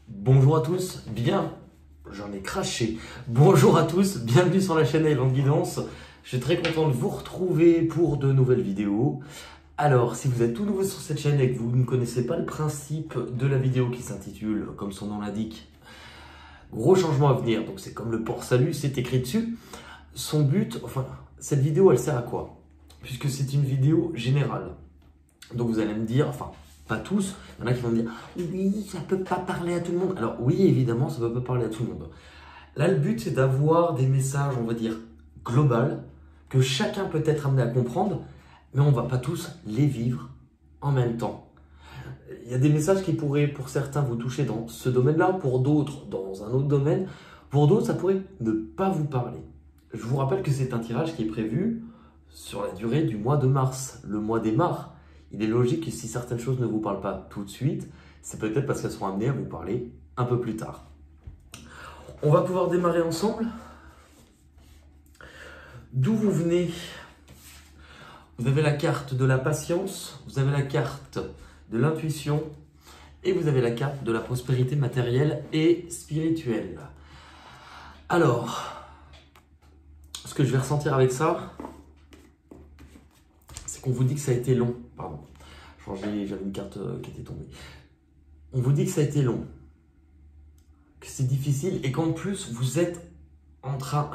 Bonjour à tous, j'en ai craché. Bonjour à tous, bienvenue sur la chaîne Evan Guidance. Je suis très content de vous retrouver pour de nouvelles vidéos. Alors, si vous êtes tout nouveau sur cette chaîne et que vous ne connaissez pas le principe de la vidéo qui s'intitule, comme son nom l'indique, gros changement à venir, donc c'est comme le port salut, c'est écrit dessus. Son but, cette vidéo, elle sert à quoi? Puisque c'est une vidéo générale. Donc vous allez me dire, pas tous, il y en a qui vont me dire oui, ça peut pas parler à tout le monde. Alors oui, évidemment, ça peut pas parler à tout le monde. Là, le but, c'est d'avoir des messages, on va dire, globaux, que chacun peut être amené à comprendre, mais on va pas tous les vivre en même temps. Il y a des messages qui pourraient, pour certains, vous toucher dans ce domaine-là, pour d'autres, dans un autre domaine. Pour d'autres, ça pourrait ne pas vous parler. Je vous rappelle que c'est un tirage qui est prévu sur la durée du mois de mars, le mois des Mars. Il est logique que si certaines choses ne vous parlent pas tout de suite, c'est peut-être parce qu'elles seront amenées à vous parler un peu plus tard. On va pouvoir démarrer ensemble. D'où vous venez? Vous avez la carte de la patience, vous avez la carte de l'intuition et vous avez la carte de la prospérité matérielle et spirituelle. Alors, ce que je vais ressentir avec ça, c'est qu'on vous dit que ça a été long. Pardon, j'avais une carte qui était tombée. On vous dit que ça a été long, que c'est difficile et qu'en plus vous êtes en train,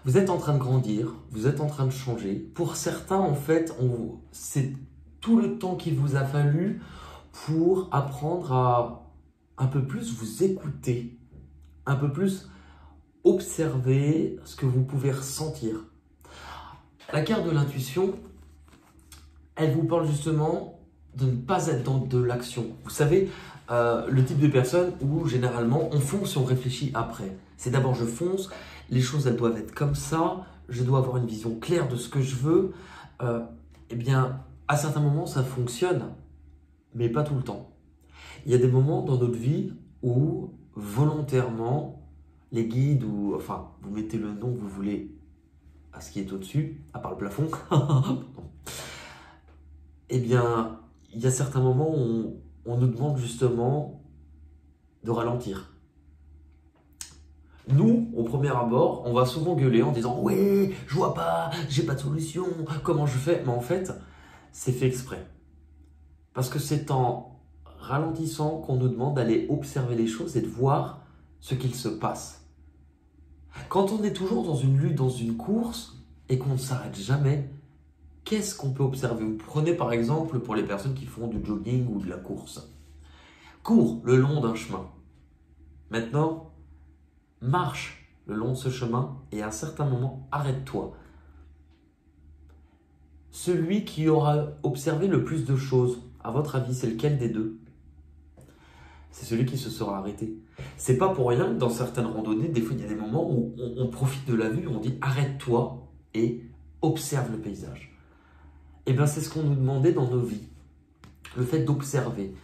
vous êtes en train de grandir, vous êtes en train de changer. Pour certains, en fait, c'est tout le temps qu'il vous a fallu pour apprendre à un peu plus vous écouter, un peu plus observer ce que vous pouvez ressentir. La carte de l'intuition, elle vous parle justement de ne pas être dans de l'action. Vous savez, le type de personne où généralement on fonce et on réfléchit après. C'est d'abord je fonce, les choses elles doivent être comme ça, je dois avoir une vision claire de ce que je veux. Eh bien, à certains moments ça fonctionne, mais pas tout le temps. Il y a des moments dans notre vie où volontairement les guides vous mettez le nom que vous voulez à ce qui est au-dessus, à part le plafond. Eh bien, il y a certains moments où on nous demande justement de ralentir. Nous, au premier abord, on va souvent gueuler en disant « Ouais, je vois pas, j'ai pas de solution, comment je fais ?» Mais en fait, c'est fait exprès. Parce que c'est en ralentissant qu'on nous demande d'aller observer les choses et de voir ce qu'il se passe. Quand on est toujours dans une lutte, dans une course, et qu'on ne s'arrête jamais, qu'est-ce qu'on peut observer? Vous prenez par exemple pour les personnes qui font du jogging ou de la course. Cours le long d'un chemin. Maintenant, marche le long de ce chemin et à un certain moment, arrête-toi. Celui qui aura observé le plus de choses, à votre avis, c'est lequel des deux? C'est celui qui se sera arrêté. C'est pas pour rien que dans certaines randonnées, des fois, il y a des moments où on profite de la vue, on dit arrête-toi et observe le paysage. Eh bien, c'est ce qu'on nous demandait dans nos vies. Le fait d'observer.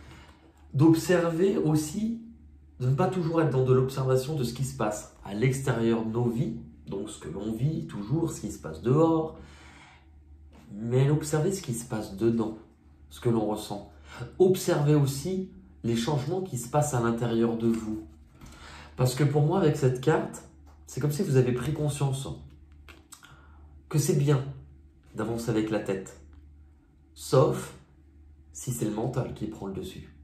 D'observer aussi, de ne pas toujours être dans de l'observation de ce qui se passe à l'extérieur de nos vies, donc ce que l'on vit toujours, ce qui se passe dehors, mais observer ce qui se passe dedans, ce que l'on ressent. Observer aussi les changements qui se passent à l'intérieur de vous. Parce que pour moi, avec cette carte, c'est comme si vous avez pris conscience que c'est bien d'avancer avec la tête. Sauf si c'est le mental qui prend le dessus.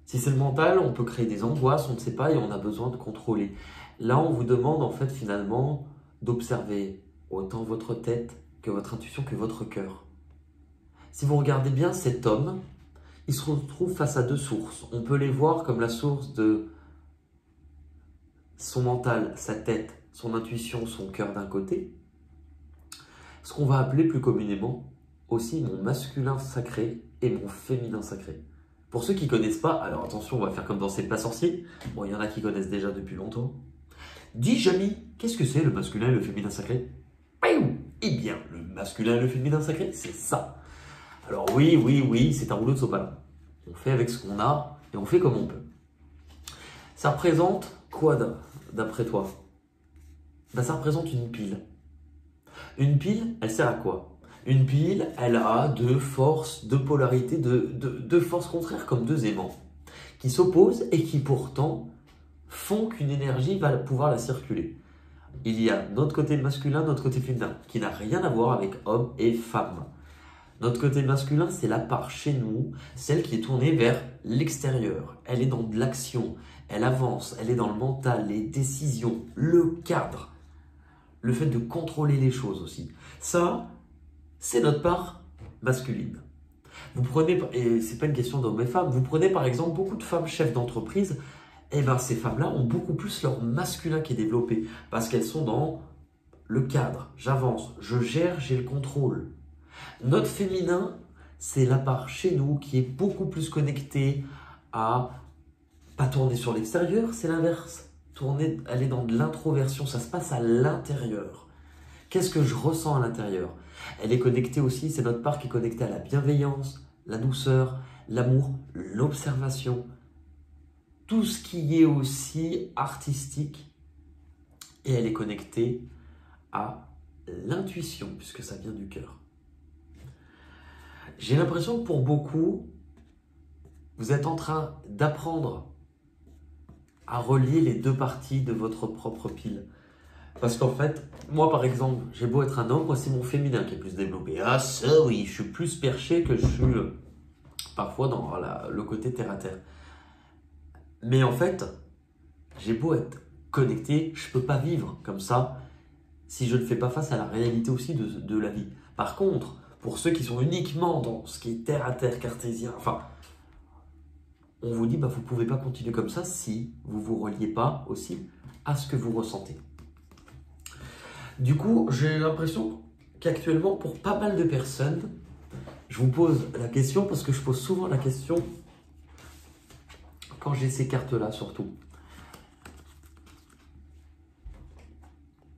Si c'est le mental, on peut créer des angoisses, on ne sait pas, et on a besoin de contrôler. Là, on vous demande en fait finalement d'observer autant votre tête que votre intuition, que votre cœur. Si vous regardez bien cet homme, il se retrouve face à deux sources. On peut les voir comme la source de son mental, sa tête, son intuition, son cœur d'un côté. Ce qu'on va appeler plus communément aussi mon masculin sacré et mon féminin sacré. Pour ceux qui ne connaissent pas, alors attention, on va faire comme dans C'est pas sorcier. Bon, il y en a qui connaissent déjà depuis longtemps. Dis, Jamy, qu'est-ce que c'est le masculin et le féminin sacré? Eh bien, le masculin et le féminin sacré, c'est ça. Alors oui, c'est un rouleau de sopalin. On fait avec ce qu'on a et on fait comme on peut. Ça représente quoi d'après toi? Ça représente une pile. Une pile, elle sert à quoi? Une pile, elle a deux forces, deux polarités, deux forces contraires comme deux aimants qui s'opposent et qui pourtant font qu'une énergie va pouvoir la circuler. Il y a notre côté masculin, notre côté féminin, qui n'a rien à voir avec homme et femme. Notre côté masculin, c'est la part chez nous, celle qui est tournée vers l'extérieur. Elle est dans de l'action, elle avance, elle est dans le mental, les décisions, le cadre. Le fait de contrôler les choses aussi. Ça, c'est notre part masculine. Vous prenez, et c'est pas une question d'hommes et femmes, vous prenez par exemple beaucoup de femmes chefs d'entreprise, et bien ces femmes-là ont beaucoup plus leur masculin qui est développé, parce qu'elles sont dans le cadre, j'avance, je gère, j'ai le contrôle. Notre féminin, c'est la part chez nous qui est beaucoup plus connectée à pas tourner sur l'extérieur, c'est l'inverse. Tourner, aller dans de l'introversion, ça se passe à l'intérieur. Qu'est-ce que je ressens à l'intérieur? Elle est connectée aussi, c'est notre part qui est connectée à la bienveillance, la douceur, l'amour, l'observation. Tout ce qui est aussi artistique. Et elle est connectée à l'intuition, puisque ça vient du cœur. J'ai l'impression que pour beaucoup, vous êtes en train d'apprendre à relier les deux parties de votre propre pile. Parce qu'en fait, moi par exemple, j'ai beau être un homme, moi c'est mon féminin qui est plus développé. Ah ça oui, je suis plus perché que je suis parfois dans le côté terre à terre. Mais en fait, j'ai beau être connecté, je ne peux pas vivre comme ça si je ne fais pas face à la réalité aussi de la vie. Par contre, pour ceux qui sont uniquement dans ce qui est terre à terre, cartésien, enfin, on vous dit, vous ne pouvez pas continuer comme ça si vous ne vous reliez pas aussi à ce que vous ressentez. Du coup, j'ai l'impression qu'actuellement, pour pas mal de personnes, je vous pose la question, parce que je pose souvent la question quand j'ai ces cartes-là surtout.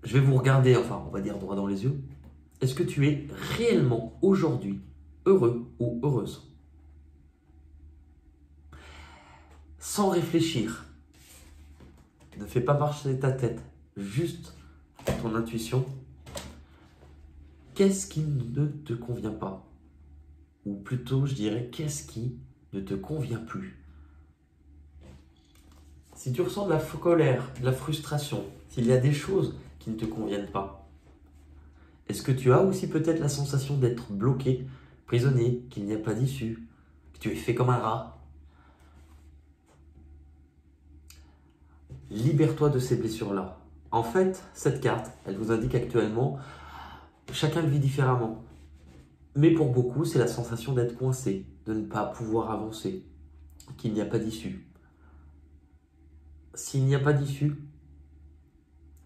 Je vais vous regarder, enfin, on va dire droit dans les yeux. Est-ce que tu es réellement aujourd'hui heureux ou heureuse? Sans réfléchir. Ne fais pas marcher ta tête, juste ton intuition. Qu'est-ce qui ne te convient pas? Ou plutôt, je dirais, qu'est-ce qui ne te convient plus? Si tu ressens de la colère, de la frustration, s'il y a des choses qui ne te conviennent pas, est-ce que tu as aussi peut-être la sensation d'être bloqué, prisonnier, qu'il n'y a pas d'issue, que tu es fait comme un rat? Libère-toi de ces blessures-là. En fait, cette carte, elle vous indique actuellement, chacun le vit différemment. Mais pour beaucoup, c'est la sensation d'être coincé, de ne pas pouvoir avancer, qu'il n'y a pas d'issue. S'il n'y a pas d'issue,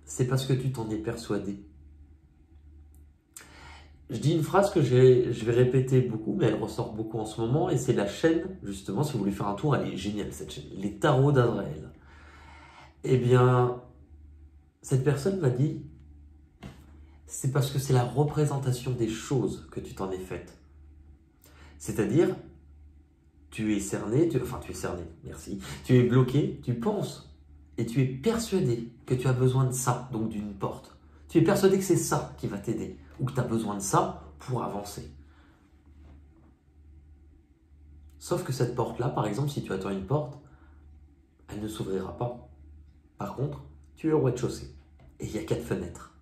c'est parce que tu t'en es persuadé. Je dis une phrase que je vais répéter beaucoup, mais elle ressort beaucoup en ce moment, et c'est la chaîne, justement, si vous voulez faire un tour, elle est géniale cette chaîne, les tarots d'Azraël. Eh bien, cette personne m'a dit, c'est parce que c'est la représentation des choses que tu t'en es faite. C'est-à-dire, tu es cerné, merci, tu es bloqué, tu penses, et tu es persuadé que tu as besoin de ça, donc d'une porte. Tu es persuadé que c'est ça qui va t'aider, ou que tu as besoin de ça pour avancer. Sauf que cette porte-là, par exemple, si tu attends une porte, elle ne s'ouvrira pas. Par contre, tu es au rez-de-chaussée, et il y a 4 fenêtres.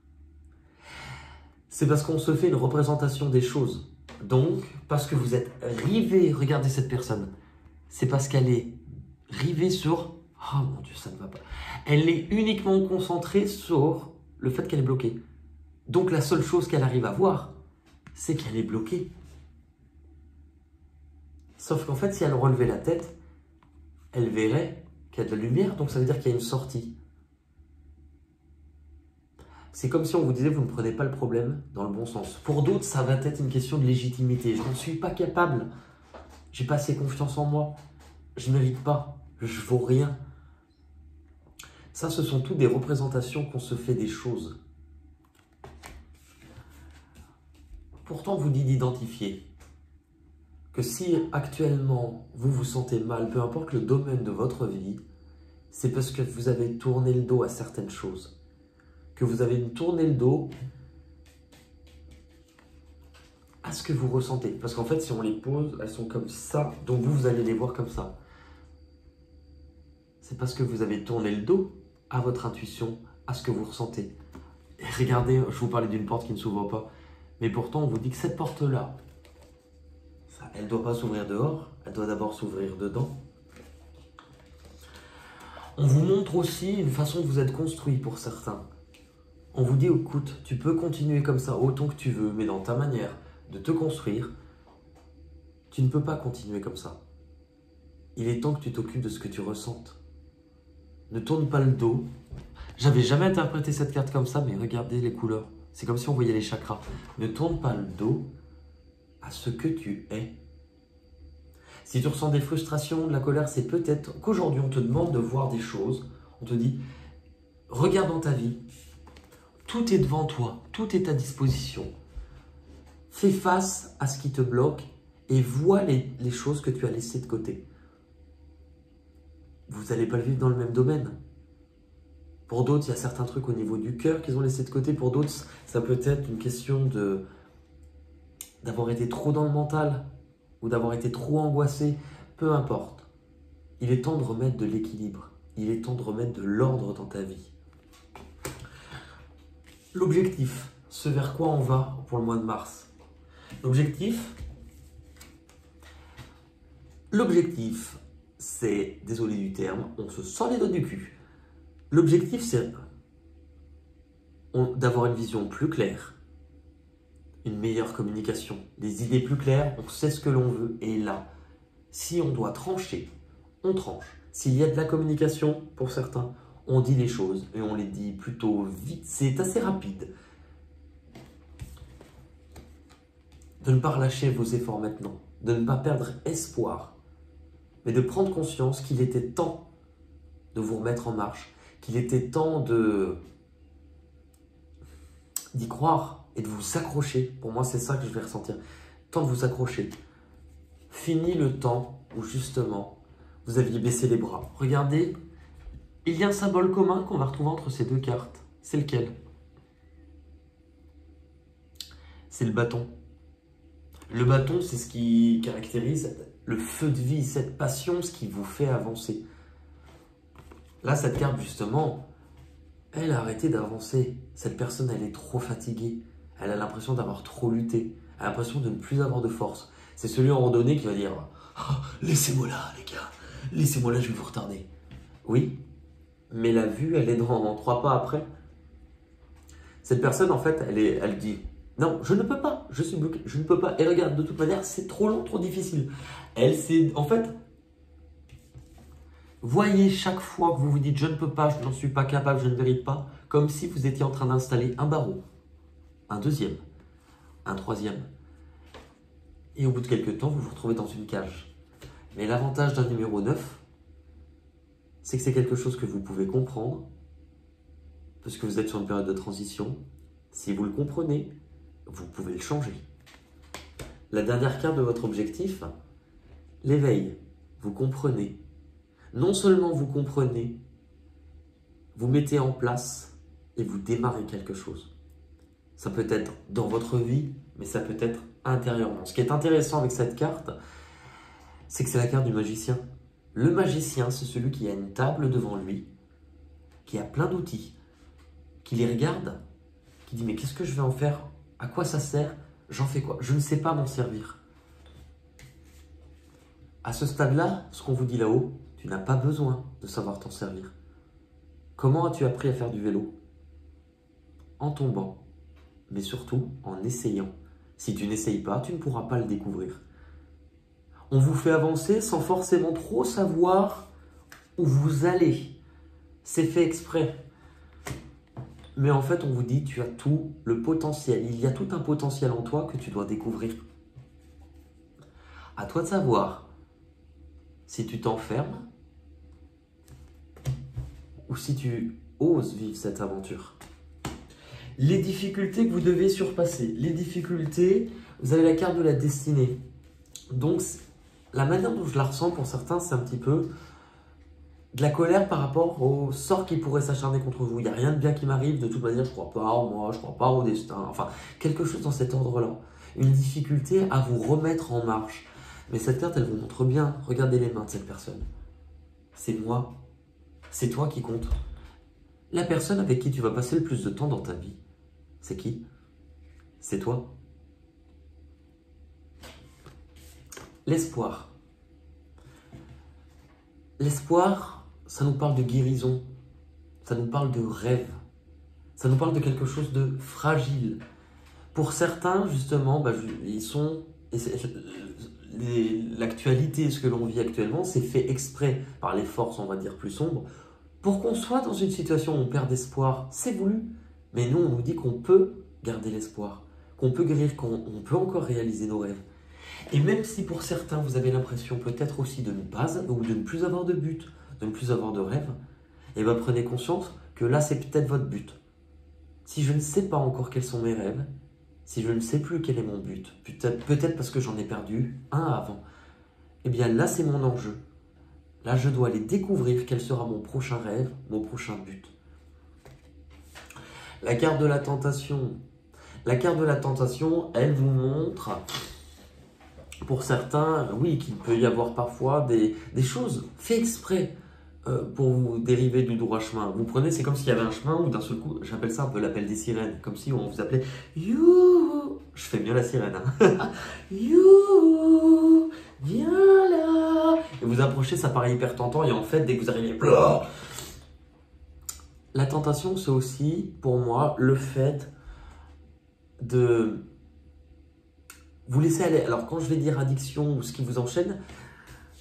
C'est parce qu'on se fait une représentation des choses. Donc, parce que vous êtes rivé, regardez cette personne, c'est parce qu'elle est rivée sur « Oh mon Dieu, ça ne va pas ». Elle est uniquement concentrée sur le fait qu'elle est bloquée. Donc, la seule chose qu'elle arrive à voir, c'est qu'elle est bloquée. Sauf qu'en fait, si elle relevait la tête, elle verrait qu'il y a de la lumière, donc ça veut dire qu'il y a une sortie. C'est comme si on vous disait, vous ne prenez pas le problème dans le bon sens. Pour d'autres, ça va être une question de légitimité. Je n'en suis pas capable. J'ai pas assez confiance en moi. Je ne mérite pas. Je vaux rien. Ça, ce sont toutes des représentations qu'on se fait des choses. Pourtant, on vous dit d'identifier que si actuellement vous vous sentez mal, peu importe le domaine de votre vie, c'est parce que vous avez tourné le dos à certaines choses. Que vous avez tourné le dos à ce que vous ressentez. Parce qu'en fait, si on les pose, elles sont comme ça. Donc vous allez les voir comme ça. c'est parce que vous avez tourné le dos à votre intuition, à ce que vous ressentez. Et regardez, je vous parlais d'une porte qui ne s'ouvre pas, mais pourtant on vous dit que cette porte-là, elle ne doit pas s'ouvrir dehors, elle doit d'abord s'ouvrir dedans. On vous montre aussi une façon dont vous êtes construit pour certains. On vous dit, écoute, tu peux continuer comme ça autant que tu veux, mais dans ta manière de te construire, tu ne peux pas continuer comme ça. Il est temps que tu t'occupes de ce que tu ressentes. Ne tourne pas le dos. J'avais jamais interprété cette carte comme ça, mais regardez les couleurs. C'est comme si on voyait les chakras. Ne tourne pas le dos à ce que tu es. Si tu ressens des frustrations, de la colère, c'est peut-être qu'aujourd'hui on te demande de voir des choses. On te dit, regarde dans ta vie. Tout est devant toi, tout est à disposition. Fais face à ce qui te bloque et vois les choses que tu as laissées de côté. Vous n'allez pas le vivre dans le même domaine. Pour d'autres, il y a certains trucs au niveau du cœur qu'ils ont laissé de côté. Pour d'autres, ça peut être une question d'avoir été trop dans le mental ou d'avoir été trop angoissé. Peu importe. Il est temps de remettre de l'équilibre. Il est temps de remettre de l'ordre dans ta vie. L'objectif, ce vers quoi on va pour le mois de mars. L'objectif, c'est, désolé du terme, on se sent les doigts du cul. L'objectif, c'est d'avoir une vision plus claire, une meilleure communication, des idées plus claires, on sait ce que l'on veut. Et là, si on doit trancher, on tranche. S'il y a de la communication, pour certains, on dit les choses et on les dit plutôt vite, c'est assez rapide. De ne pas relâcher vos efforts maintenant, de ne pas perdre espoir, mais de prendre conscience qu'il était temps de vous remettre en marche, qu'il était temps d'y croire et de vous accrocher. Pour moi, c'est ça que je vais ressentir. Temps de vous accrocher. Fini le temps où justement, vous aviez baissé les bras. Regardez, il y a un symbole commun qu'on va retrouver entre ces deux cartes. C'est lequel? C'est le bâton. Le bâton, c'est ce qui caractérise le feu de vie, cette passion, ce qui vous fait avancer. Là, cette carte, justement, elle a arrêté d'avancer. Cette personne, elle est trop fatiguée. Elle a l'impression d'avoir trop lutté. Elle a l'impression de ne plus avoir de force. C'est celui en randonnée qui va dire oh, « Laissez-moi là, les gars. Laissez-moi là, je vais vous retarder. » Oui, mais la vue, elle est dans 3 pas après. Cette personne, en fait, elle dit « Non, je ne peux pas. Je suis bloqué. Je ne peux pas. Et regarde, de toute manière, c'est trop long, trop difficile. » En fait, voyez chaque fois que vous vous dites « Je ne peux pas, je n'en suis pas capable, je ne mérite pas », comme si vous étiez en train d'installer un barreau, un deuxième, un troisième. Et au bout de quelques temps, vous vous retrouvez dans une cage. Mais l'avantage d'un numéro 9, c'est que c'est quelque chose que vous pouvez comprendre, parce que vous êtes sur une période de transition. Si vous le comprenez, vous pouvez le changer. La dernière carte de votre objectif, l'éveil. Vous comprenez. Non seulement vous comprenez, vous mettez en place et vous démarrez quelque chose. Ça peut être dans votre vie, mais ça peut être intérieurement. Ce qui est intéressant avec cette carte, c'est que c'est la carte du magicien. Le magicien, c'est celui qui a une table devant lui, qui a plein d'outils, qui les regarde, qui dit « Mais qu'est-ce que je vais en faire? À quoi ça sert? J'en fais quoi? Je ne sais pas m'en servir. » À ce stade-là, ce qu'on vous dit là-haut, tu n'as pas besoin de savoir t'en servir. Comment as-tu appris à faire du vélo? En tombant, mais surtout en essayant. Si tu n'essayes pas, tu ne pourras pas le découvrir. On vous fait avancer sans forcément trop savoir où vous allez. C'est fait exprès. Mais en fait, on vous dit, tu as tout le potentiel. Il y a tout un potentiel en toi que tu dois découvrir. À toi de savoir si tu t'enfermes ou si tu oses vivre cette aventure. Les difficultés que vous devez surpasser. Les difficultés, vous avez la carte de la destinée. Donc, la manière dont je la ressens pour certains, c'est un petit peu de la colère par rapport au sort qui pourrait s'acharner contre vous. Il n'y a rien de bien qui m'arrive, de toute manière, je ne crois pas en moi, je ne crois pas au destin. Enfin, quelque chose dans cet ordre-là. Une difficulté à vous remettre en marche. Mais cette carte, elle vous montre bien. Regardez les mains de cette personne. C'est moi. C'est toi qui compte. La personne avec qui tu vas passer le plus de temps dans ta vie, c'est qui? C'est toi. L'espoir. L'espoir, ça nous parle de guérison, ça nous parle de rêve, ça nous parle de quelque chose de fragile. Pour certains, justement, ils sont... L'actualité, ce que l'on vit actuellement, c'est fait exprès par les forces, on va dire, plus sombres, pour qu'on soit dans une situation où on perd espoir. C'est voulu. Mais nous, on nous dit qu'on peut garder l'espoir, qu'on peut guérir, qu'on peut encore réaliser nos rêves. Et même si pour certains, vous avez l'impression peut-être aussi de ne pas, ou de ne plus avoir de but, de ne plus avoir de rêve, et bien prenez conscience que là, c'est peut-être votre but. Si je ne sais pas encore quels sont mes rêves, si je ne sais plus quel est mon but, peut-être parce que j'en ai perdu un avant, eh bien là, c'est mon enjeu. Là, je dois aller découvrir quel sera mon prochain rêve, mon prochain but. La carte de la tentation. La carte de la tentation, elle vous montre, pour certains, oui, qu'il peut y avoir parfois des choses faites exprès pour vous dériver du droit chemin. Vous prenez, c'est comme s'il y avait un chemin où d'un seul coup, j'appelle ça un peu l'appel des sirènes, comme si on vous appelait « You !» Je fais bien la sirène. Hein. « You ! Viens là !» Et vous approchez, ça paraît hyper tentant, et en fait, dès que vous arrivez... La tentation, c'est aussi, pour moi, le fait de vous laisser aller. Alors, quand je vais dire addiction ou ce qui vous enchaîne,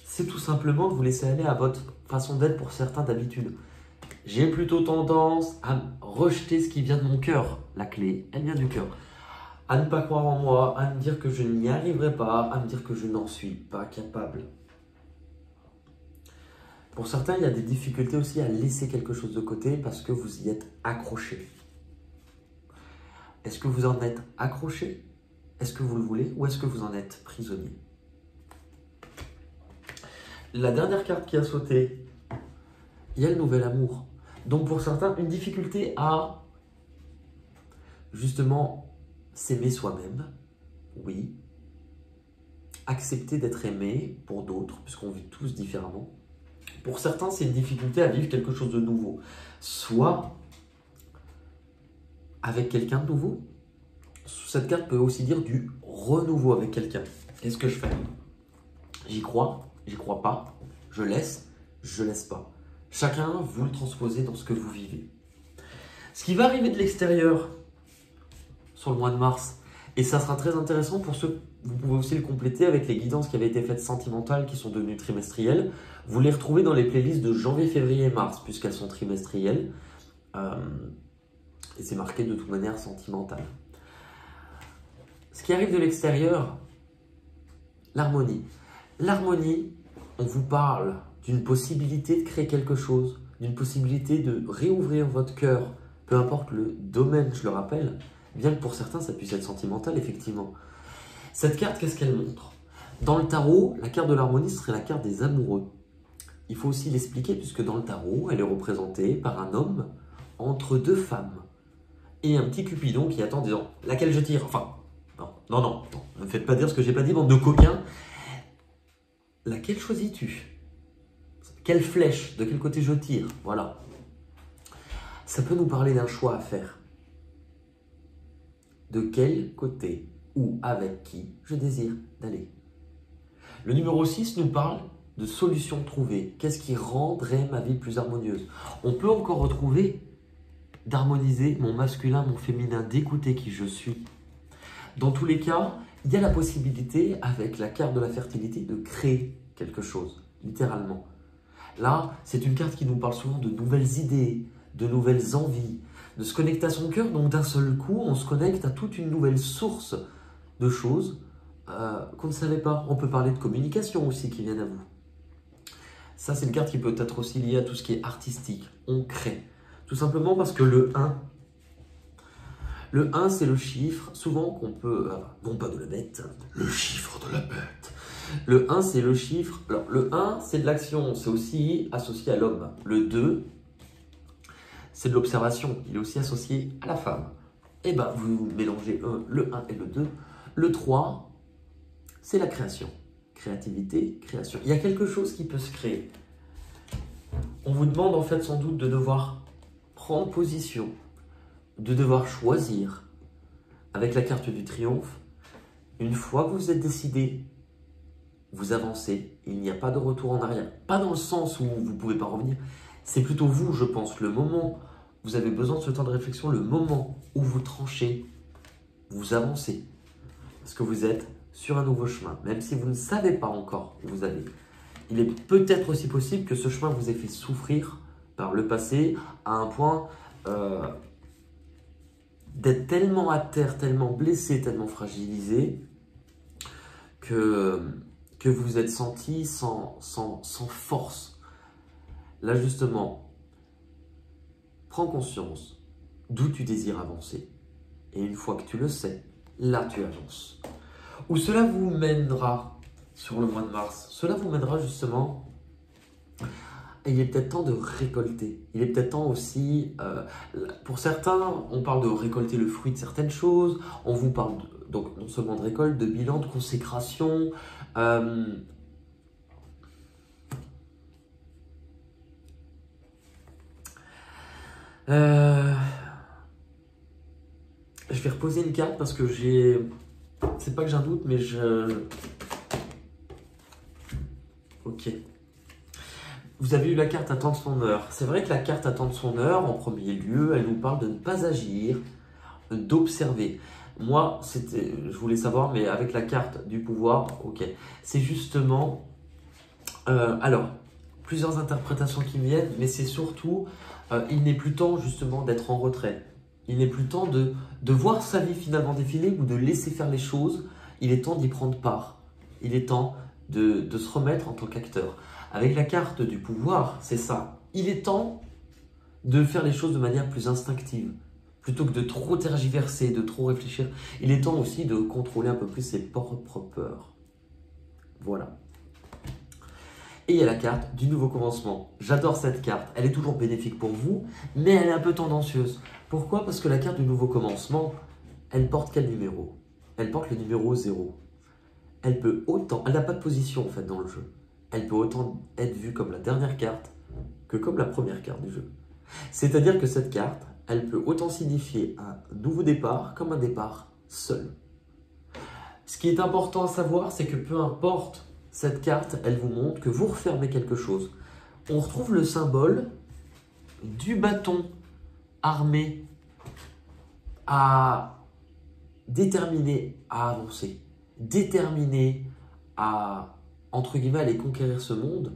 c'est tout simplement de vous laisser aller à votre façon d'être pour certains d'habitude. J'ai plutôt tendance à rejeter ce qui vient de mon cœur. La clé, elle vient du cœur. À ne pas croire en moi, à me dire que je n'y arriverai pas, à me dire que je n'en suis pas capable. Pour certains, il y a des difficultés aussi à laisser quelque chose de côté parce que vous y êtes accroché. Est-ce que vous en êtes accroché? Est-ce que vous le voulez? Ou est-ce que vous en êtes prisonnier? La dernière carte qui a sauté, il y a le nouvel amour. Donc pour certains, une difficulté à justement s'aimer soi-même, oui. Accepter d'être aimé pour d'autres, puisqu'on vit tous différemment. Pour certains, c'est une difficulté à vivre quelque chose de nouveau. Soit avec quelqu'un de nouveau. Cette carte peut aussi dire du renouveau avec quelqu'un. Qu'est-ce que je fais? J'y crois pas. Je laisse pas. Chacun, vous le transposez dans ce que vous vivez. Ce qui va arriver de l'extérieur sur le mois de mars, et ça sera très intéressant pour ceux, vous pouvez aussi le compléter avec les guidances qui avaient été faites sentimentales qui sont devenues trimestrielles. Vous les retrouvez dans les playlists de janvier, février et mars, puisqu'elles sont trimestrielles. Et c'est marqué de toute manière sentimentale. Ce qui arrive de l'extérieur, l'harmonie. L'harmonie, on vous parle d'une possibilité de créer quelque chose, d'une possibilité de réouvrir votre cœur, peu importe le domaine, je le rappelle, bien que pour certains ça puisse être sentimental, effectivement. Cette carte, qu'est-ce qu'elle montre? Dans le tarot, la carte de l'harmonie serait la carte des amoureux. Il faut aussi l'expliquer, puisque dans le tarot, elle est représentée par un homme entre deux femmes. Et un petit Cupidon qui attend en disant « laquelle je tire ?» Enfin, non, ne me faites pas dire ce que j'ai pas dit, bande de coquins. Laquelle choisis-tu? Quelle flèche? De quel côté je tire? Voilà. Ça peut nous parler d'un choix à faire. De quel côté ou avec qui je désire d'aller. Le numéro 6 nous parle de solutions trouvées. Qu'est-ce qui rendrait ma vie plus harmonieuse? On peut encore retrouver d'harmoniser mon masculin, mon féminin, d'écouter qui je suis. Dans tous les cas, il y a la possibilité, avec la carte de la fertilité, de créer quelque chose, littéralement. Là, c'est une carte qui nous parle souvent de nouvelles idées, de nouvelles envies, de se connecter à son cœur. Donc d'un seul coup, on se connecte à toute une nouvelle source de choses qu'on ne savait pas. On peut parler de communication aussi qui viennent à vous. Ça, c'est une carte qui peut être aussi liée à tout ce qui est artistique. On crée. Tout simplement parce que le 1, c'est le chiffre, souvent qu'on peut... non pas de la bête, le chiffre de la bête. Le 1, c'est le chiffre... Alors, le 1, c'est de l'action, c'est aussi associé à l'homme. Le 2, c'est de l'observation, il est aussi associé à la femme. Et bien, vous mélangez le 1 et le 2. Le 3, c'est la création. Créativité, création. Il y a quelque chose qui peut se créer. On vous demande en fait sans doute de devoir prendre position, de devoir choisir. Avec la carte du triomphe, une fois que vous êtes décidé, vous avancez, il n'y a pas de retour en arrière. Pas dans le sens où vous ne pouvez pas revenir, c'est plutôt vous, je pense, le moment où vous avez besoin de ce temps de réflexion, le moment où vous tranchez, vous avancez. Parce que vous êtes sur un nouveau chemin, même si vous ne savez pas encore où vous allez. Il est peut-être aussi possible que ce chemin vous ait fait souffrir par le passé à un point d'être tellement à terre, tellement blessé, tellement fragilisé que vous vous êtes senti sans force. Là justement, prends conscience d'où tu désires avancer. Et une fois que tu le sais, là tu avances. Où cela vous mènera sur le mois de mars, cela vous mènera justement. Et il est peut-être temps de récolter. Il est peut-être temps aussi, pour certains, on parle de récolter le fruit de certaines choses. On vous parle donc non seulement de récolte, de bilan, de consécration. Je vais reposer une carte parce que j'ai... C'est pas que j'ai un doute, mais Ok. Vous avez eu la carte attendre son heure. C'est vrai que la carte attendre son heure, en premier lieu, elle nous parle de ne pas agir, d'observer. Moi, je voulais savoir, mais avec la carte du pouvoir, ok. C'est justement... alors, plusieurs interprétations qui me viennent, mais c'est surtout, il n'est plus temps justement d'être en retrait. Il n'est plus temps de voir sa vie finalement défiler ou de laisser faire les choses. Il est temps d'y prendre part. Il est temps de se remettre en tant qu'acteur. Avec la carte du pouvoir, c'est ça. Il est temps de faire les choses de manière plus instinctive. Plutôt que de trop tergiverser, de trop réfléchir. Il est temps aussi de contrôler un peu plus ses propres peurs. Voilà. Et il y a la carte du nouveau commencement. J'adore cette carte. Elle est toujours bénéfique pour vous, mais elle est un peu tendancieuse. Pourquoi? Parce que la carte du nouveau commencement, elle porte quel numéro? Elle porte le numéro 0. Elle peut autant... Elle n'a pas de position en fait dans le jeu. Elle peut autant être vue comme la dernière carte que comme la première carte du jeu. C'est-à-dire que cette carte, elle peut autant signifier un nouveau départ comme un départ seul. Ce qui est important à savoir, c'est que peu importe cette carte, elle vous montre que vous refermez quelque chose. On retrouve le symbole du bâton armé à déterminé à avancer, déterminé à, entre guillemets, aller conquérir ce monde.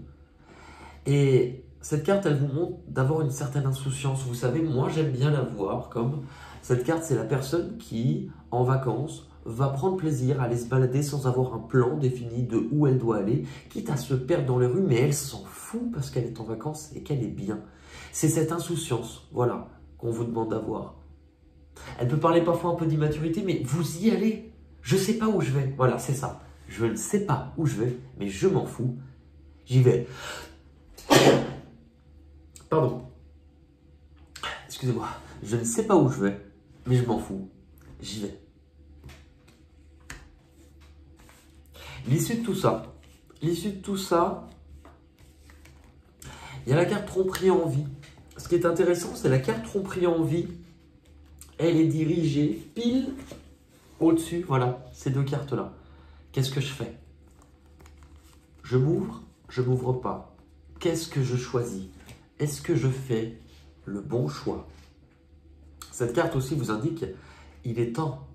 Et cette carte, elle vous montre d'avoir une certaine insouciance. Vous savez, moi, j'aime bien la voir comme... Cette carte, c'est la personne qui, en vacances, va prendre plaisir à aller se balader sans avoir un plan défini de où elle doit aller, quitte à se perdre dans les rues, mais elle s'en fout parce qu'elle est en vacances et qu'elle est bien. C'est cette insouciance, voilà, qu'on vous demande d'avoir. Elle peut parler parfois un peu d'immaturité, mais vous y allez. Je ne sais pas où je vais. Voilà, c'est ça. Je ne sais pas où je vais, mais je m'en fous. J'y vais. Pardon. Excusez-moi. Je ne sais pas où je vais, mais je m'en fous. J'y vais. L'issue de tout ça. L'issue de tout ça, il y a la carte tromperie en vie. Ce qui est intéressant, c'est la carte tromperie en vie. Elle est dirigée pile au-dessus, voilà, ces deux cartes-là. Qu'est-ce que je fais? Je m'ouvre, je m'ouvre pas. Qu'est-ce que je choisis? Est-ce que je fais le bon choix? Cette carte aussi vous indique il est temps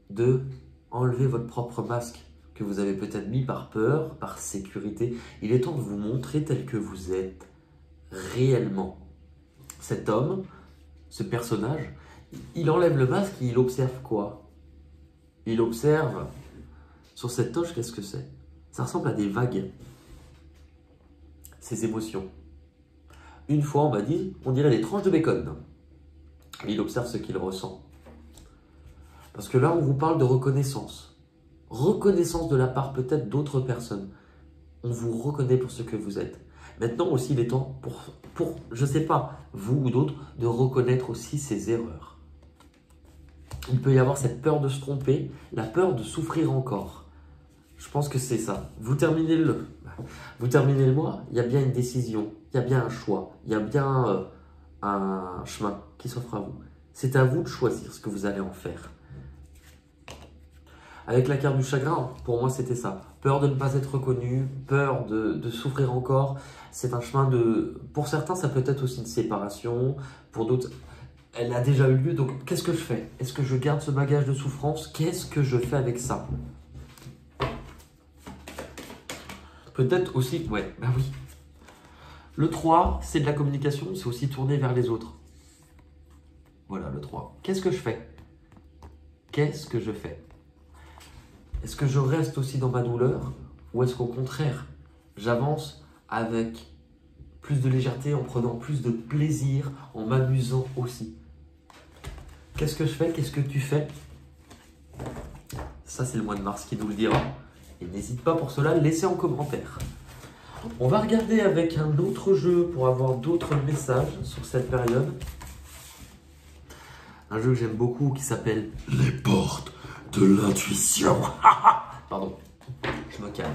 de enlever votre propre masque que vous avez peut-être mis par peur, par sécurité. Il est temps de vous montrer tel que vous êtes réellement. Cet homme, ce personnage, il enlève le masque et il observe quoi? Il observe sur cette toche, qu'est-ce que c'est? Ça ressemble à des vagues. Ses émotions. Une fois, on m'a dit, on dirait des tranches de bacon. Il observe ce qu'il ressent. Parce que là, on vous parle de reconnaissance. Reconnaissance de la part peut-être d'autres personnes. On vous reconnaît pour ce que vous êtes. Maintenant aussi, il est temps pour je ne sais pas, vous ou d'autres, de reconnaître aussi ses erreurs. Il peut y avoir cette peur de se tromper, la peur de souffrir encore. Je pense que c'est ça. Vous terminez le mois, il y a bien une décision, il y a bien un choix, il y a bien un chemin qui s'offre à vous. C'est à vous de choisir ce que vous allez en faire. Avec la carte du chagrin, pour moi, c'était ça. Peur de ne pas être reconnu, peur de souffrir encore. C'est un chemin de... Pour certains, ça peut être aussi une séparation. Pour d'autres, elle a déjà eu lieu. Donc, qu'est-ce que je fais? Est-ce que je garde ce bagage de souffrance? Qu'est-ce que je fais avec ça? Peut-être aussi... Ouais, bah oui. Le 3, c'est de la communication. C'est aussi tourner vers les autres. Voilà, le 3. Qu'est-ce que je fais? Qu'est-ce que je fais? Est-ce que je reste aussi dans ma douleur ou est-ce qu'au contraire, j'avance avec plus de légèreté, en prenant plus de plaisir, en m'amusant aussi? Qu'est-ce que je fais? Qu'est-ce que tu fais? Ça, c'est le mois de mars qui nous le dira. Et n'hésite pas pour cela, laissez en commentaire. On va regarder avec un autre jeu pour avoir d'autres messages sur cette période. Un jeu que j'aime beaucoup qui s'appelle Les Portes de l'intuition. Pardon, je me calme.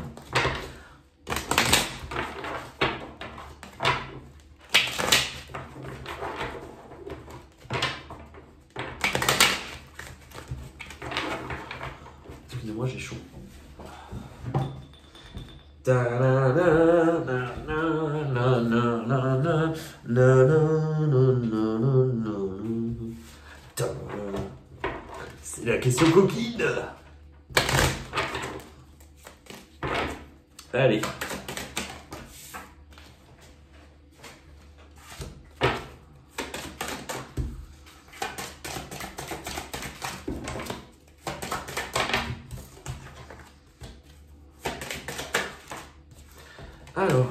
Excusez-moi, j'ai chaud. C'est la question coquine. Allez. Alors.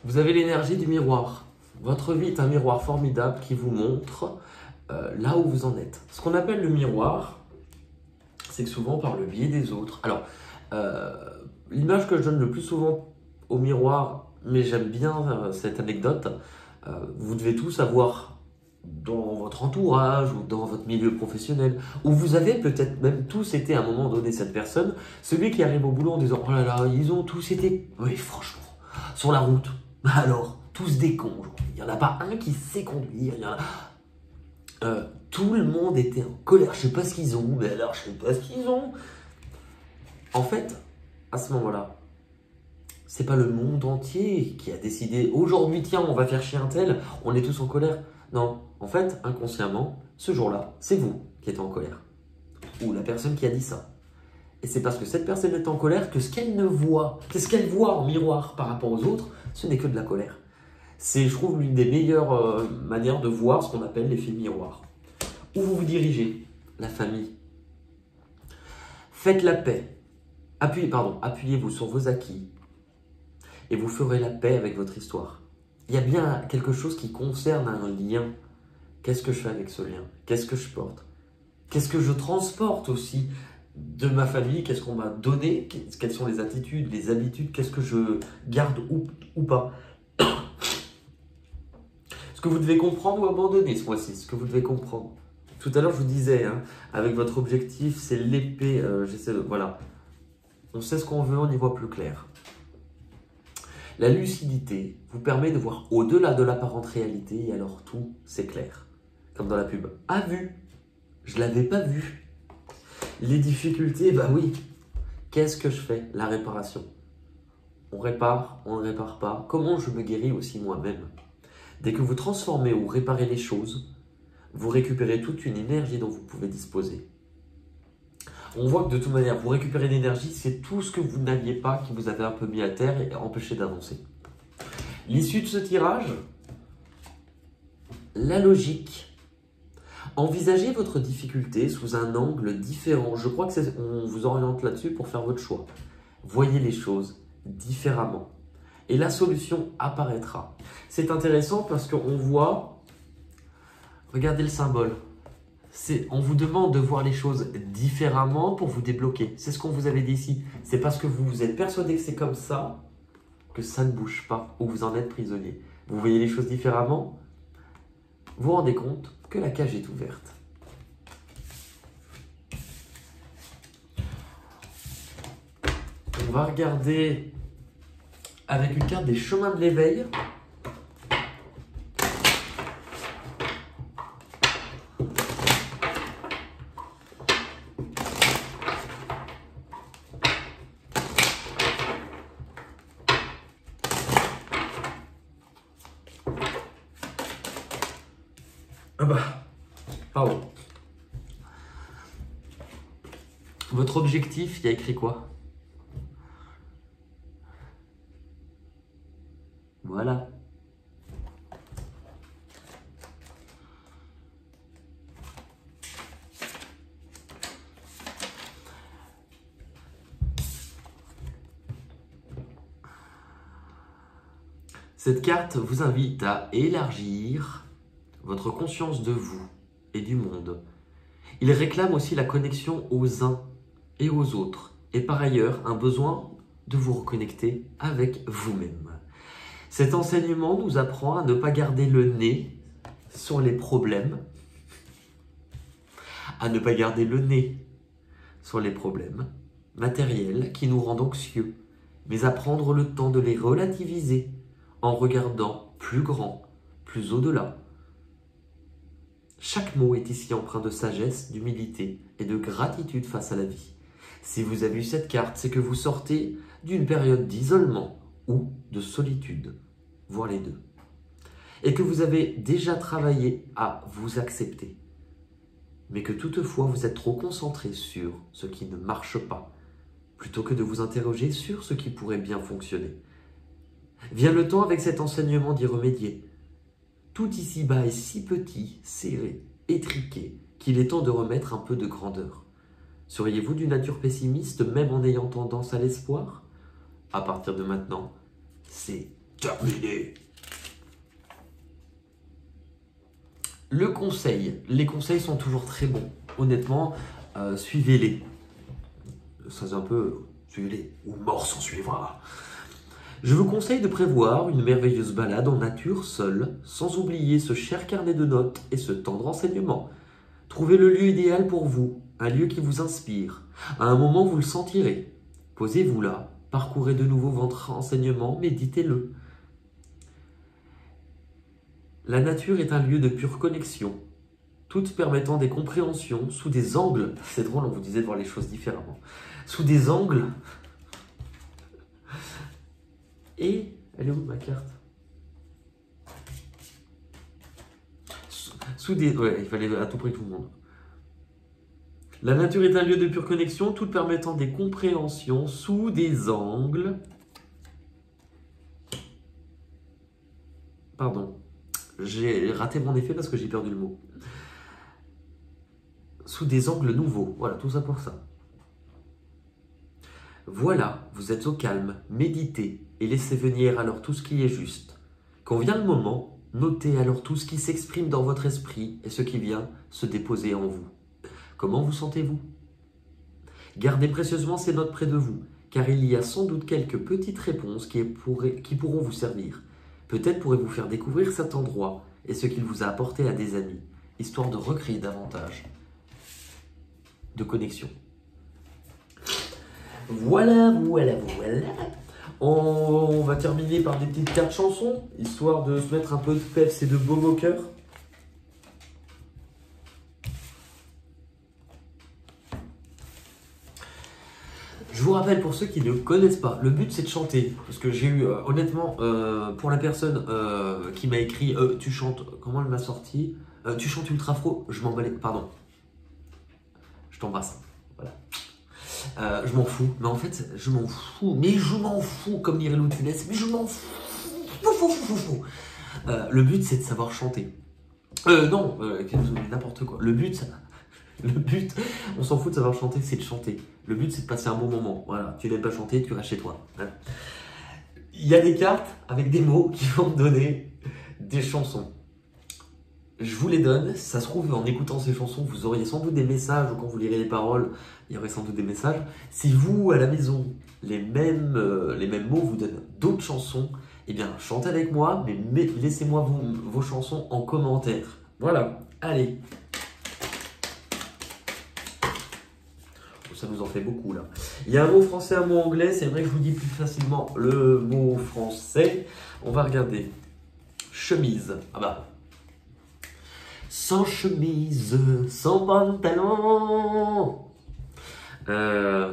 Vous avez l'énergie du miroir. Votre vie est un miroir formidable qui vous montre là où vous en êtes. Ce qu'on appelle le miroir, c'est que souvent par le biais des autres. Alors, l'image que je donne le plus souvent au miroir, mais j'aime bien cette anecdote, vous devez tous avoir dans votre entourage ou dans votre milieu professionnel, où vous avez peut-être même tous été à un moment donné cette personne, celui qui arrive au boulot en disant « Oh là là, ils ont tous été, oui franchement, sur la route, alors, tous des cons, il n'y en a pas un qui sait conduire, tout le monde était en colère, je sais pas ce qu'ils ont, mais alors je sais pas ce qu'ils ont. » En fait, à ce moment-là, c'est pas le monde entier qui a décidé « Aujourd'hui, tiens, on va faire chier un tel, on est tous en colère. » Non, en fait, inconsciemment, ce jour-là, c'est vous qui êtes en colère. Ou la personne qui a dit ça. Et c'est parce que cette personne est en colère que ce qu'elle ne voit, c'est ce qu'elle voit en miroir par rapport aux autres, ce n'est que de la colère. C'est, je trouve, l'une des meilleures manières de voir ce qu'on appelle l'effet miroir. Où vous vous dirigez? La famille. Faites la paix. Appuyez-vous sur vos acquis. Et vous ferez la paix avec votre histoire. Il y a bien quelque chose qui concerne un lien. Qu'est-ce que je fais avec ce lien? Qu'est-ce que je porte? Qu'est-ce que je transporte aussi de ma famille? Qu'est-ce qu'on m'a donné? Quelles sont les attitudes, les habitudes? Qu'est-ce que je garde ou pas? Ce que vous devez comprendre ou abandonner ce mois-ci, ce que vous devez comprendre. Tout à l'heure, je vous disais, hein, avec votre objectif, c'est l'épée. Voilà. On sait ce qu'on veut, on y voit plus clair. La lucidité vous permet de voir au-delà de l'apparente réalité et alors tout, c'est clair. Comme dans la pub. Ah, vu, je l'avais pas vu. Les difficultés, bah oui. Qu'est-ce que je fais? La réparation. On répare, on ne répare pas. Comment je me guéris aussi moi-même? Dès que vous transformez ou réparez les choses, vous récupérez toute une énergie dont vous pouvez disposer. On voit que de toute manière, vous récupérez l'énergie, c'est tout ce que vous n'aviez pas qui vous avait un peu mis à terre et empêché d'avancer. L'issue de ce tirage, la logique. Envisagez votre difficulté sous un angle différent. Je crois que on vous oriente là-dessus pour faire votre choix. Voyez les choses différemment. Et la solution apparaîtra. C'est intéressant parce qu'on voit, regardez le symbole. On vous demande de voir les choses différemment pour vous débloquer. C'est ce qu'on vous avait dit ici. C'est parce que vous vous êtes persuadé que c'est comme ça que ça ne bouge pas ou vous en êtes prisonnier. Vous voyez les choses différemment, vous vous rendez compte que la cage est ouverte. On va regarder avec une carte des chemins de l'éveil. Ah bah, pardon. Votre objectif, il y a écrit quoi? Voilà. Cette carte vous invite à élargir votre conscience de vous et du monde. Il réclame aussi la connexion aux uns et aux autres, et par ailleurs un besoin de vous reconnecter avec vous-même. Cet enseignement nous apprend à ne pas garder le nez sur les problèmes, à ne pas garder le nez sur les problèmes matériels qui nous rendent anxieux, mais à prendre le temps de les relativiser en regardant plus grand, plus au-delà. Chaque mot est ici empreint de sagesse, d'humilité et de gratitude face à la vie. Si vous avez eu cette carte, c'est que vous sortez d'une période d'isolement ou de solitude, voire les deux. Et que vous avez déjà travaillé à vous accepter. Mais que toutefois vous êtes trop concentré sur ce qui ne marche pas, plutôt que de vous interroger sur ce qui pourrait bien fonctionner. Vient le temps avec cet enseignement d'y remédier. Tout ici-bas est si petit, serré, étriqué, qu'il est temps de remettre un peu de grandeur. Seriez-vous d'une nature pessimiste, même en ayant tendance à l'espoir? À partir de maintenant, c'est terminé. Le conseil. Les conseils sont toujours très bons. Honnêtement, suivez-les. Ça c'est un peu... Suivez-les, ou mort s'en suivra. Je vous conseille de prévoir une merveilleuse balade en nature seule, sans oublier ce cher carnet de notes et ce temps de renseignement. Trouvez le lieu idéal pour vous, un lieu qui vous inspire. À un moment, vous le sentirez. Posez-vous là, parcourez de nouveau votre renseignement, méditez-le. La nature est un lieu de pure connexion, toutes permettant des compréhensions sous des angles. C'est drôle, on vous disait de voir les choses différemment. Sous des angles. Et, elle est où ma carte? Sous des... Ouais, il fallait à tout prix tout le monde. La nature est un lieu de pure connexion, tout permettant des compréhensions sous des angles. Pardon, j'ai raté mon effet parce que j'ai perdu le mot. Sous des angles nouveaux, voilà, tout ça pour ça. Voilà, vous êtes au calme, méditez et laissez venir alors tout ce qui est juste. Quand vient le moment, notez alors tout ce qui s'exprime dans votre esprit et ce qui vient se déposer en vous. Comment vous sentez-vous? Gardez précieusement ces notes près de vous, car il y a sans doute quelques petites réponses qui pourront vous servir. Peut-être pourrez-vous faire découvrir cet endroit et ce qu'il vous a apporté à des amis, histoire de recréer davantage de connexion. Voilà. On va terminer par des petites cartes chansons, histoire de se mettre un peu de peps et de baume au cœur. Je vous rappelle pour ceux qui ne connaissent pas, le but c'est de chanter. Parce que j'ai eu, honnêtement, pour la personne qui m'a écrit « Tu chantes, comment elle m'a sorti Tu chantes ultra fro ?» Je m'en balais, pardon. Je t'embrasse, voilà. Je m'en fous, mais en fait, je m'en fous, comme dirait Louis de Funès, mais je m'en fous. Le but, c'est de savoir chanter. Non, n'importe quoi. Le but, on s'en fout de savoir chanter, c'est de chanter. Le but, c'est de passer un bon moment. Voilà, tu n'aimes pas chanter, tu restes chez toi. Il y a des cartes avec des mots qui vont me donner des chansons. Je vous les donne, ça se trouve en écoutant ces chansons, vous auriez sans doute des messages, ou quand vous lirez les paroles, il y aurait sans doute des messages. Si vous, à la maison, les mêmes mots vous donnent d'autres chansons, eh bien, chantez avec moi, mais laissez-moi vos chansons en commentaire. Voilà, allez. ça nous en fait beaucoup là. Il y a un mot français, un mot anglais. C'est vrai que je vous dis plus facilement le mot français. On va regarder. Chemise. Ah bah. Sans chemise, sans pantalon.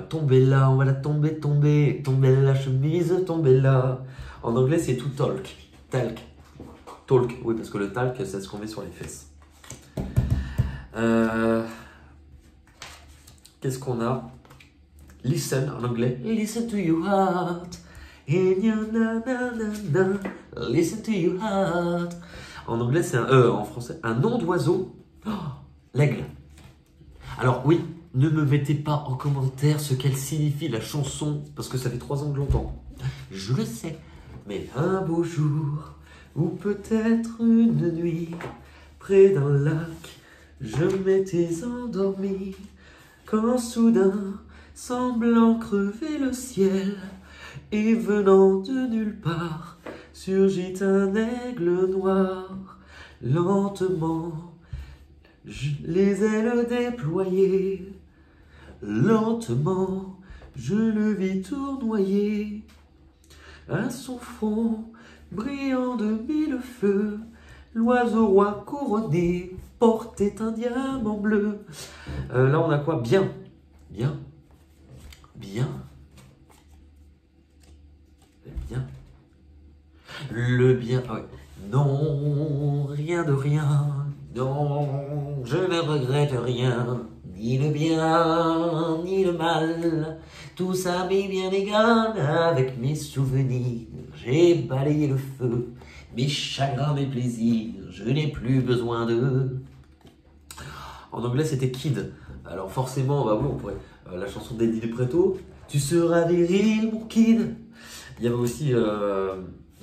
Tomber là, on va la tomber, tomber. Tomber la chemise, tomber là. En anglais, c'est to talk. Talk. Talk, oui, parce que le talc, c'est ce qu'on met sur les fesses. Qu'est-ce qu'on a? Listen en anglais. Listen to your heart. In your na na na na. Listen to your heart. En anglais, c'est en français, un nom d'oiseau. Oh, l'aigle. Alors oui, ne me mettez pas en commentaire ce qu'elle signifie la chanson, parce que ça fait 3 ans que je l'entends. Je le sais. Mais un beau jour, ou peut-être une nuit, près d'un lac, je m'étais endormi, quand soudain, semblant crever le ciel, et venant de nulle part, surgit un aigle noir. Lentement, les ailes déployées, lentement, je le vis tournoyer. À son front, brillant de mille feux, l'oiseau roi couronné portait un diamant bleu. Là, on a quoi? Bien. Bien. Bien. Bien. Le bien. Ah ouais. Non, rien de rien. Non, je ne regrette rien. Ni le bien, ni le mal. Tout ça m'est bien égal avec mes souvenirs. J'ai balayé le feu, mes chagrins, mes plaisirs. Je n'ai plus besoin d'eux. En anglais, c'était Kid. Alors forcément, bah oui, on pourrait. La chanson d'Eddie Preto. Tu seras viril, mon Kid. Il y avait aussi. Il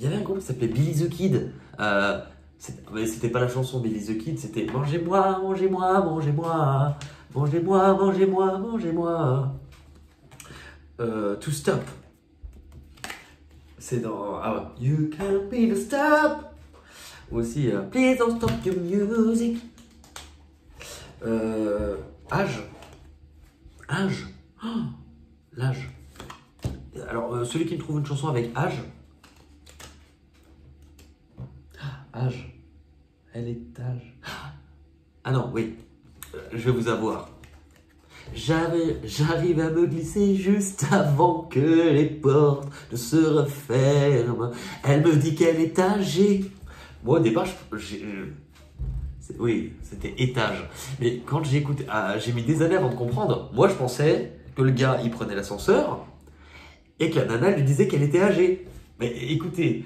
y avait un groupe qui s'appelait Billy the Kid. Mais c'était pas la chanson Billy the Kid, c'était Mangez-moi, mangez-moi, mangez-moi. Mangez-moi, mangez-moi, mangez-moi. To stop. C'est dans. Ah ouais. You can't be the stop. Ou aussi Please don't stop your music. Âge. Âge. Oh, l'âge. Alors, celui qui me trouve une chanson avec âge. Âge. Elle est âge. Ah non, oui. Je vais vous avoir. J'arrive à me glisser juste avant que les portes ne se referment. Elle me dit qu'elle est âgée. Moi, au départ, oui, c'était étage. Mais quand j'ai écouté, j'ai mis des années avant de comprendre. Moi, je pensais que le gars, il prenait l'ascenseur et que la nana lui disait qu'elle était âgée. Mais écoutez,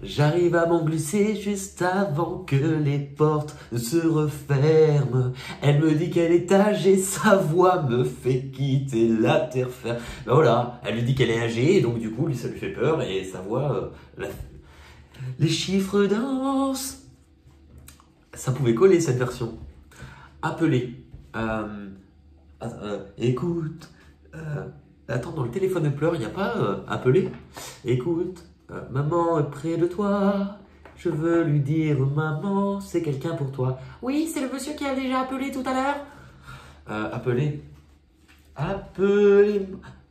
j'arrive à m'en glisser juste avant que les portes ne se referment. Elle me dit qu'elle est âgée, sa voix me fait quitter la terre ferme. Ben voilà, elle lui dit qu'elle est âgée, et donc du coup, lui, ça lui fait peur, et sa voix... Les chiffres dansent. Ça pouvait coller, cette version. Appeler. Écoute. Attends, dans le téléphone de pleurs, il n'y a pas appeler. Écoute. Maman est près de toi, je veux lui dire maman, c'est quelqu'un pour toi. Oui, c'est le monsieur qui a déjà appelé tout à l'heure. Appeler.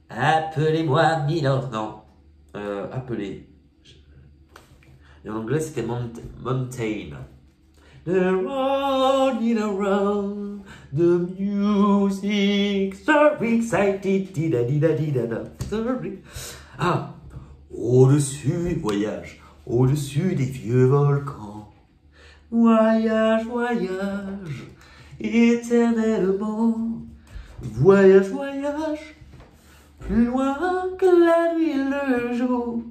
Appelez-moi Milord. Non. Appeler. Et en anglais, c'était mountain. They're running around the music, so excited. Ah. Au-dessus, voyage, au-dessus des vieux volcans. Voyage, voyage, éternellement. Voyage, voyage, plus loin que la nuit et le jour.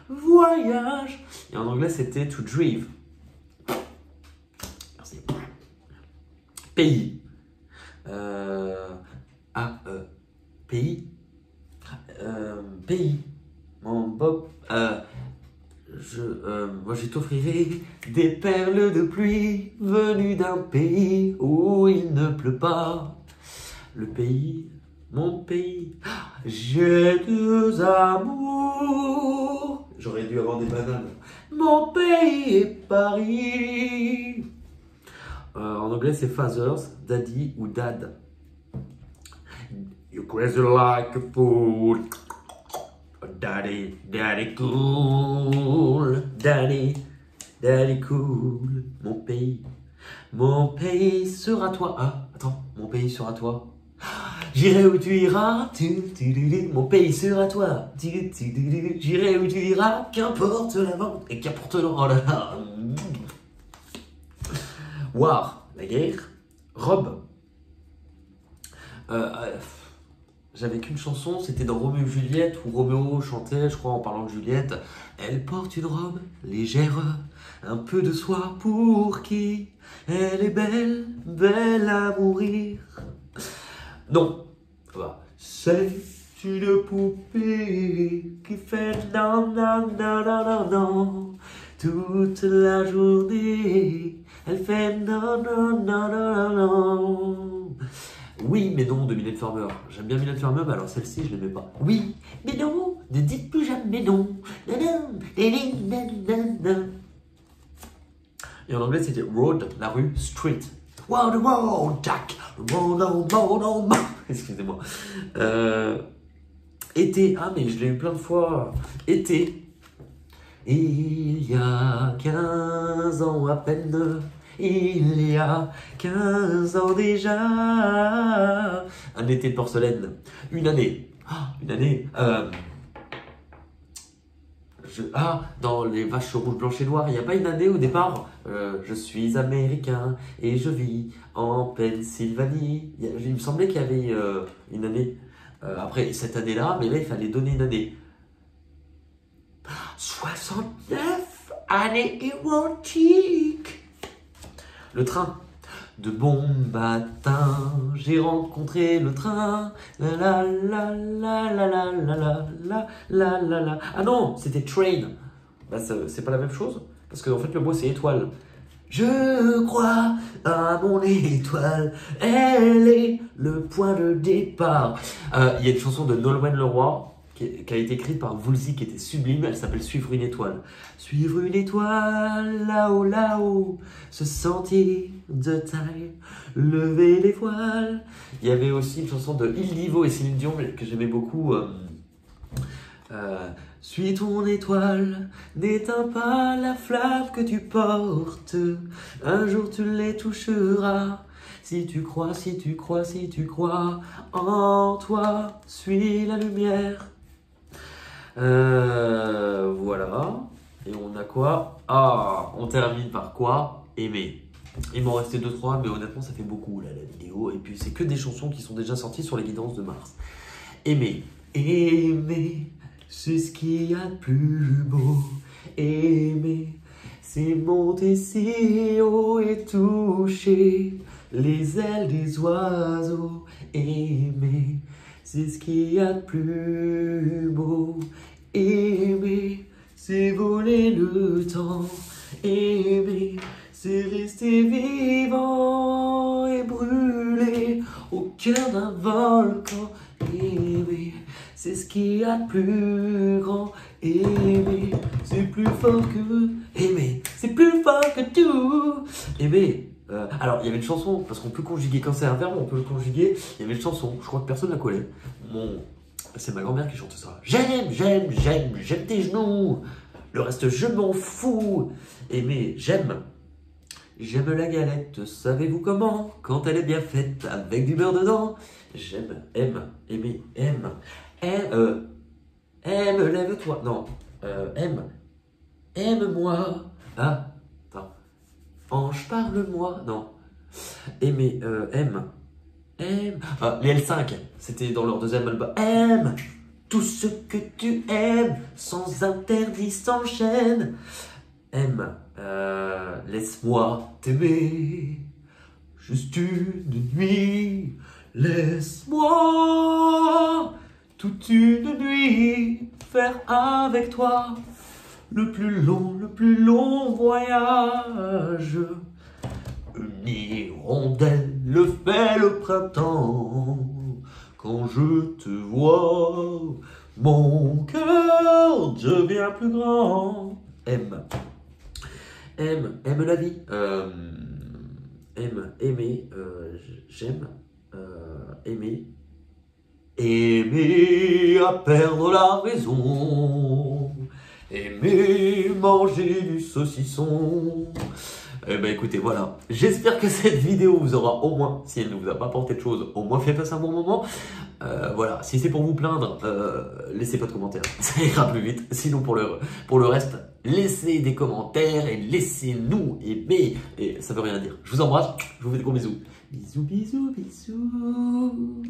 Voyage. Et en anglais, c'était to drive. Merci. Pays. Pays. Pays. Mon Bob, moi je t'offrirai des perles de pluie venues d'un pays où il ne pleut pas. Le pays, mon pays, j'ai 2 amours. J'aurais dû avoir des bananes. Mon pays est Paris. En anglais c'est fathers, daddy ou dad. You crazy like a fool. Daddy, daddy cool. Daddy, daddy cool. Mon pays sera toi. Ah, attends, mon pays sera toi. J'irai où tu iras, mon pays sera toi. J'irai où tu iras, qu'importe la vente et qu'importe le... Oh là là. War, la guerre. Robe. J'avais qu'une chanson, c'était dans Roméo et Juliette, où Roméo chantait, je crois, en parlant de Juliette. Elle porte une robe légère, un peu de soie pour qui elle est belle, belle à mourir. Non, c'est une poupée qui fait non, non, non, non, non, non, toute la journée. Elle fait non, non, non, non, non, non. Oui, mais non de Mylène Farmer. J'aime bien Mylène Farmer, mais alors celle-ci, je l'aimais pas. Oui, mais non, ne dites plus jamais non. Et en anglais, c'était road, la rue, street. Wow, the road, Jack. Excusez-moi. Été. Ah, mais je l'ai eu plein de fois. Été. Il y a 15 ans à peine. Il y a 15 ans déjà. Un été de porcelaine. Une année. Une année. Dans les vaches rouges, blanches et noires, il n'y a pas une année au départ. Je suis américain et je vis en Pennsylvanie. Il me semblait qu'il y avait une année. Après cette année-là, mais là il fallait donner une année. 69 années érotiques. Le train. De bon matin, j'ai rencontré le train. La la la la la la la la la la la. Ah non, c'était train. Bah c'est pas la même chose. Parce que en fait le mot c'est étoile. Je crois à mon étoile, elle est le point de départ. Il y a une chanson de Nolwenn Leroy qui a été écrite par Woolsey qui était sublime, elle s'appelle Suivre une étoile. Suivre une étoile, là-haut, là-haut, ce sentier de taille, lever les voiles. Il y avait aussi une chanson de Il Divo et Céline Dion que j'aimais beaucoup. Suis ton étoile, n'éteins pas la flamme que tu portes. Un jour tu les toucheras. Si tu crois, si tu crois, si tu crois en toi, suis la lumière. Voilà. Et on a quoi? On termine par quoi? Aimer. Il m'en restait 2-3, mais honnêtement, ça fait beaucoup là, la vidéo. Et puis, c'est que des chansons qui sont déjà sorties sur les guidances de Mars. Aimer. Aimer. C'est ce qu'il y a de plus beau. Aimer, c'est monter si haut et toucher les ailes des oiseaux. Aimer, c'est ce qu'il y a de plus beau. Aimer, c'est voler le temps. Aimer, c'est rester vivant et brûler au cœur d'un volcan. Aimer, c'est ce qu'il y a de plus grand. Aimer, c'est plus fort que... Aimer, c'est plus fort que tout. Aimer. Alors, il y avait une chanson, parce qu'on peut conjuguer, quand c'est un verbe, on peut le conjuguer. Il y avait une chanson, je crois que personne ne la connaît. C'est ma grand-mère qui chante ça. J'aime, j'aime, j'aime, j'aime tes genoux. Le reste, je m'en fous. Aimer, j'aime. J'aime la galette, savez-vous comment? Quand elle est bien faite, avec du beurre dedans. J'aime, aime, aimer, aime. Aime, lève-toi. Non, aime. Aime-moi. Ah, attends. Ange, parle-moi. Non. Aimer, aime. Aime. Les L5, c'était dans leur deuxième album. Aime. Tout ce que tu aimes, sans interdit, s'enchaîne. Aime. Laisse-moi t'aimer. Juste une nuit. Laisse-moi toute une nuit faire avec toi le plus long voyage. Une hirondelle le fait le printemps. Quand je te vois, mon cœur devient plus grand. Aime la vie. Aime, aimer, j'aime, aimer. Aimer à perdre la raison. Aimer manger du saucisson. Eh ben écoutez, voilà. J'espère que cette vidéo vous aura au moins, si elle ne vous a pas apporté de choses, au moins fait passer un bon moment. Voilà, si c'est pour vous plaindre, laissez pas de commentaires, ça ira plus vite. Sinon pour le reste, laissez des commentaires et laissez-nous aimer. Et ça veut rien dire. Je vous embrasse, je vous fais des gros bisous. Bisous, bisous, bisous.